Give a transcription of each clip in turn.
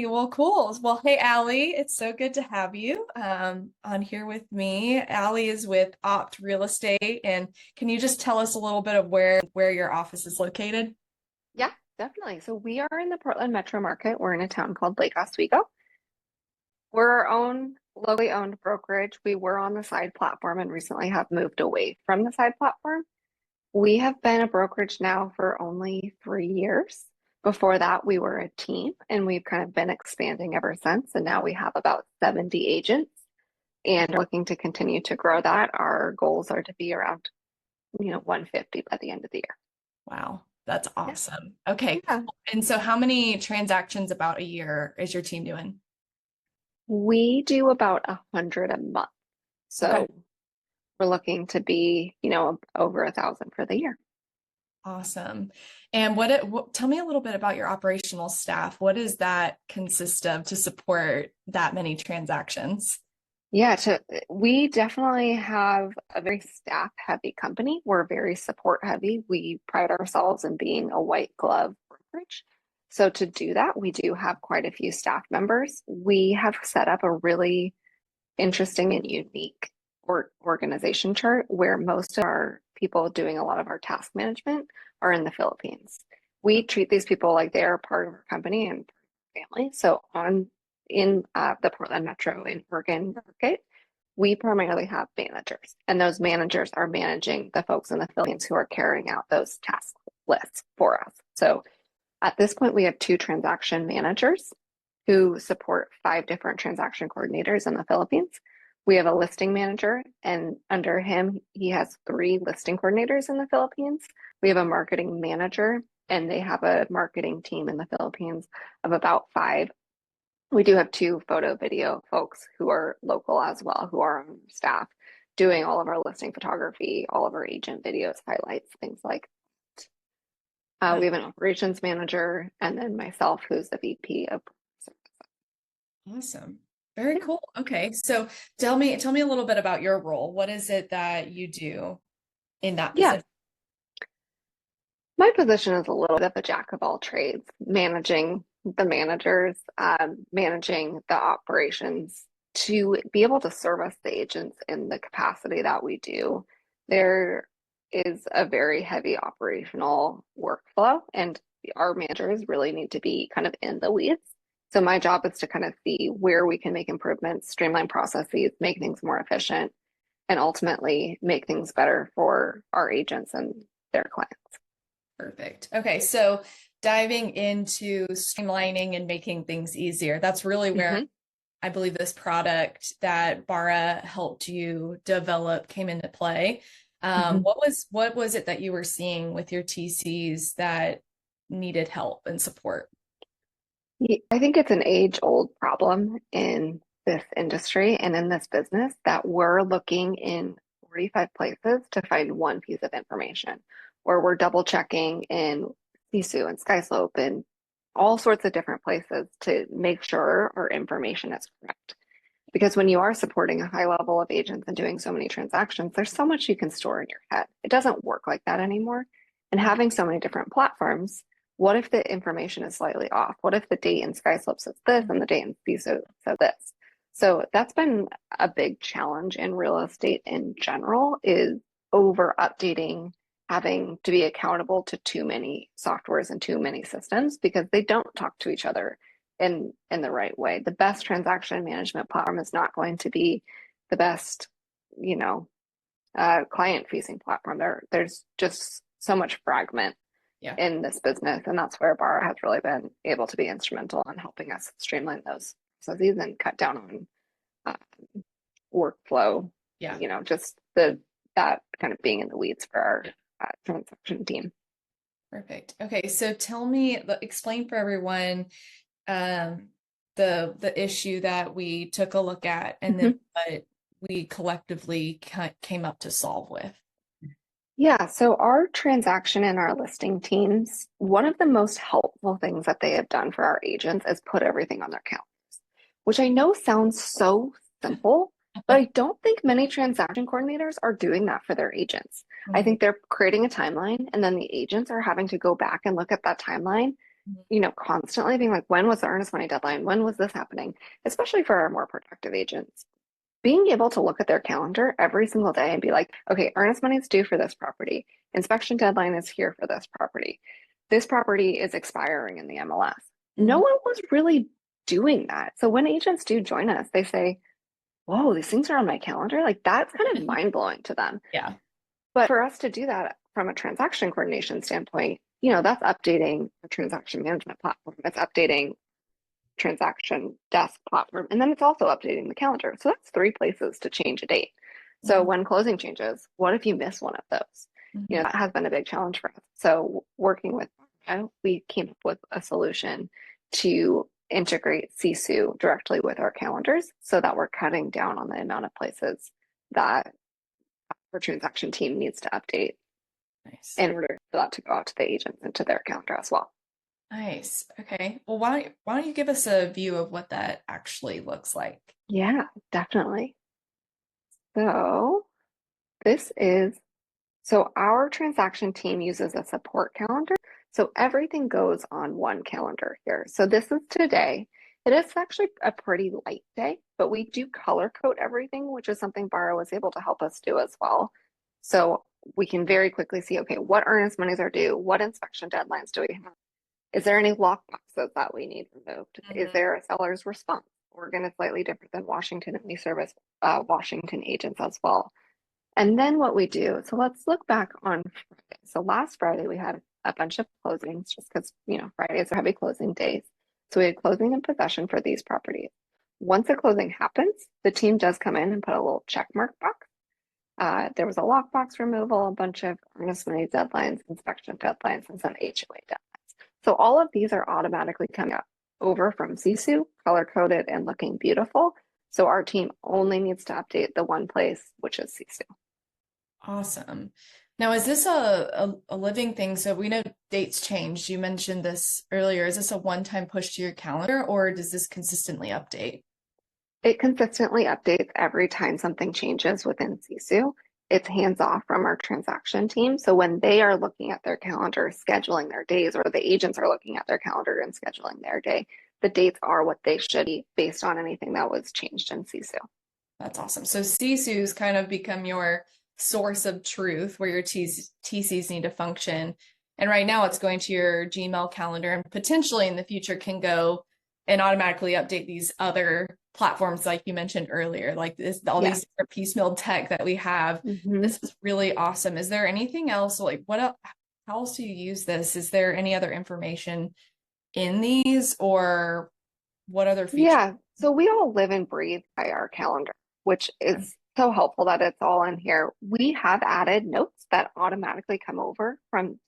righty. Well, cool. Well, hey, Allie, it's so good to have you on here with me. Allie is with Opt Real Estate, and can you just tell us a little bit of where your office is located? Yeah, definitely. So we are in the Portland metro market. We're in a town called Lake Oswego. We're our own locally owned brokerage. We were on the side platform and recently have moved away from the side platform. We have been a brokerage now for only 3 years. Before that, we were a team and we've kind of been expanding ever since. And now we have about 70 agents and are looking to continue to grow that. Our goals are to be around, 150 by the end of the year. Wow, that's Yeah. awesome. Okay, Yeah. cool. And so how many transactions about a year is your team doing? We do about 100 a month. Okay. So we're looking to be, over 1,000 for the year. Awesome. And tell me a little bit about your operational staff. What does that consist of to support that many transactions? Yeah, we definitely have a very staff heavy company. We're very support heavy. We pride ourselves in being a white glove brokerage. So to do that, we do have quite a few staff members. We have set up a really interesting and unique organization chart where most of our people doing a lot of our task management are in the Philippines. We treat these people like they are part of our company and family. So on in the Portland Metro in Oregon market, we primarily have managers, and those managers are managing the folks in the Philippines who are carrying out those task lists for us. So at this point, we have two transaction managers who support five different transaction coordinators in the Philippines. We have a listing manager, and under him, he has three listing coordinators in the Philippines. We have a marketing manager, and they have a marketing team in the Philippines of about five. We do have two photo video folks who are local as well, who are on staff doing all of our listing photography, all of our agent videos, highlights, things like that. We have an operations manager, and then myself, who's the VP of Awesome. Very cool. Okay. So tell me a little bit about your role. What is it that you do in that yeah, position? my position is a little bit of a jack of all trades, managing the managers, managing the operations to be able to service the agents in the capacity that we do. There is a very heavy operational workflow, and our managers really need to be kind of in the weeds. So my job is to kind of see where we can make improvements, streamline processes, make things more efficient, and ultimately make things better for our agents and their clients. Perfect. Okay. So diving into streamlining and making things easier. That's really where Mhm. I believe this product that Bara helped you develop came into play. Mhm. What was it that you were seeing with your TCs that needed help and support? I think it's an age-old problem in this industry and in this business that we're looking in 45 places to find one piece of information, or we're double checking in Sisu and Skyslope and all sorts of different places to make sure our information is correct. Because when you are supporting a high level of agents and doing so many transactions, there's so much you can store in your head. It doesn't work like that anymore. And having so many different platforms, what if the information is slightly off? What if the date in Skyslope says this and the date in CISO says this? So that's been a big challenge in real estate in general is over updating, having to be accountable to too many softwares and too many systems because they don't talk to each other in the right way. The best transaction management platform is not going to be the best, you know, client facing platform. There's just so much fragment Yeah. in this business, and that's where Bar has really been able to be instrumental in helping us streamline those processes and cut down on workflow. Yeah. Just the that kind of being in the weeds for our transaction team. Perfect. Okay. So explain for everyone um, the issue that we took a look at and then Mhm. what we collectively came up to solve with. Yeah, so our transaction and our listing teams, one of the most helpful things that they have done for our agents is put everything on their calendars, which I know sounds so simple, but I don't think many transaction coordinators are doing that for their agents. I Mhm. think they're creating a timeline and then the agents are having to go back and look at that timeline Mhm. constantly being like, when was the earnest money deadline? When was this happening? Especially for our more productive agents. Being able to look at their calendar every single day and be like, okay, earnest money is due for this property. Inspection deadline is here for this property. This property is expiring in the MLS. No Mhm. one was really doing that. So when agents do join us, they say, whoa, these things are on my calendar. Like that's kind of mind blowing to them. Yeah. But for us to do that from a transaction coordination standpoint, that's updating the transaction management platform. It's updating transaction desk platform. And then it's also updating the calendar. So that's three places to change a date. So Wow. when closing changes, what if you miss one of those? Mhm. That has been a big challenge for us. So working with, we came up with a solution to integrate Sisu directly with our calendars so that we're cutting down on the amount of places that our transaction team needs to update Nice. in order for that to go out to the agents and to their calendar as well. Nice. Okay. Well, why don't you give us a view of what that actually looks like? Yeah, definitely. So this is So our transaction team uses a support calendar. So everything goes on one calendar here. So this is today. It is actually a pretty light day, but we do color code everything, which is something Bara was able to help us do as well. So we can very quickly see, okay, what earnest monies are due? What inspection deadlines do we have? Is there any lock boxes that we need removed? Is Mhm. there a seller's response? Oregon is slightly different than Washington, and we service Washington agents as well. And then what we do, so let's look back on Friday. So last Friday we had a bunch of closings just because, Fridays are heavy closing days. So we had closing and possession for these properties. Once a closing happens, the team does come in and put a little check mark box. There was a lockbox removal, a bunch of earnest money deadlines, inspection deadlines, and some HOA deadlines. So all of these are automatically coming up over from Sisu, color coded and looking beautiful. So our team only needs to update the one place, which is Sisu. Awesome. Now, is this a living thing? So we know dates change. You mentioned this earlier. Is this a one-time push to your calendar, or does this consistently update? It consistently updates every time something changes within Sisu. It's hands off from our transaction team. So when they are looking at their calendar, scheduling their days, or the agents are looking at their calendar and scheduling their day, the dates are what they should be based on anything that was changed in Sisu. That's awesome. So Sisu's kind of become your source of truth where your TCs need to function. And right now it's going to your Gmail calendar and potentially in the future can go and automatically update these other platforms like you mentioned earlier, like all Yeah. these different piecemeal tech that we have. Mm-hmm. This is really awesome. Is there anything else? Like what else, how else do you use this? Is there any other information in these or what other features? Yeah. So we all live and breathe by our calendar, which is so helpful that it's all in here. We have added notes that automatically come over from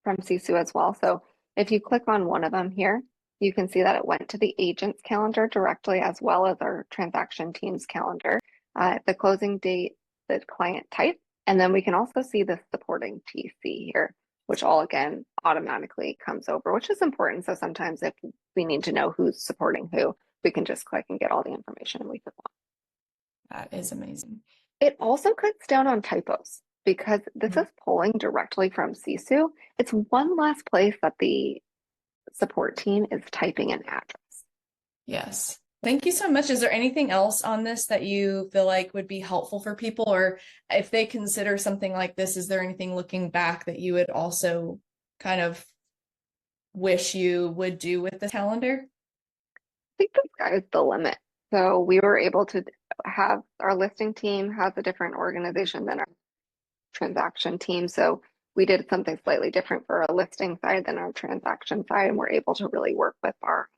Sisu as well. So if you click on one of them here, you can see that it went to the agent's calendar directly as well as our transaction team's calendar, the closing date, the client type, and then we can also see the supporting TC here, which all again automatically comes over, which is important. So sometimes if we need to know who's supporting who, we can just click and get all the information and we can. That is amazing. It also cuts down on typos because this is pulling directly from Sisu. It's one less place that the support team is typing an address. Yes. Thank you so much. Is there anything else on this that you feel like would be helpful for people? Or if they consider something like this, is there anything looking back that you would also kind of wish you would do with the calendar? I think the sky's the limit. So we were able to have our listing team has a different organization than our transaction team. So we did something slightly different for our listing side than our transaction side, and we're able to really work with our.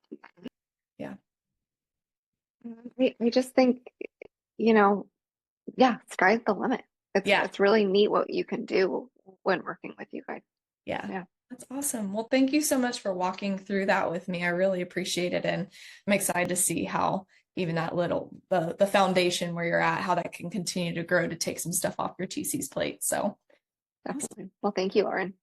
Yeah. I just think, you know, yeah, sky's the limit. It's Yeah. it's really neat what you can do when working with you guys. Yeah. Yeah, That's awesome. Well, thank you so much for walking through that with me. I really appreciate it. And I'm excited to see how even that little the foundation where you're at, how that can continue to grow to take some stuff off your TC's plate. So awesome. definitely. Well, thank you, Lauren.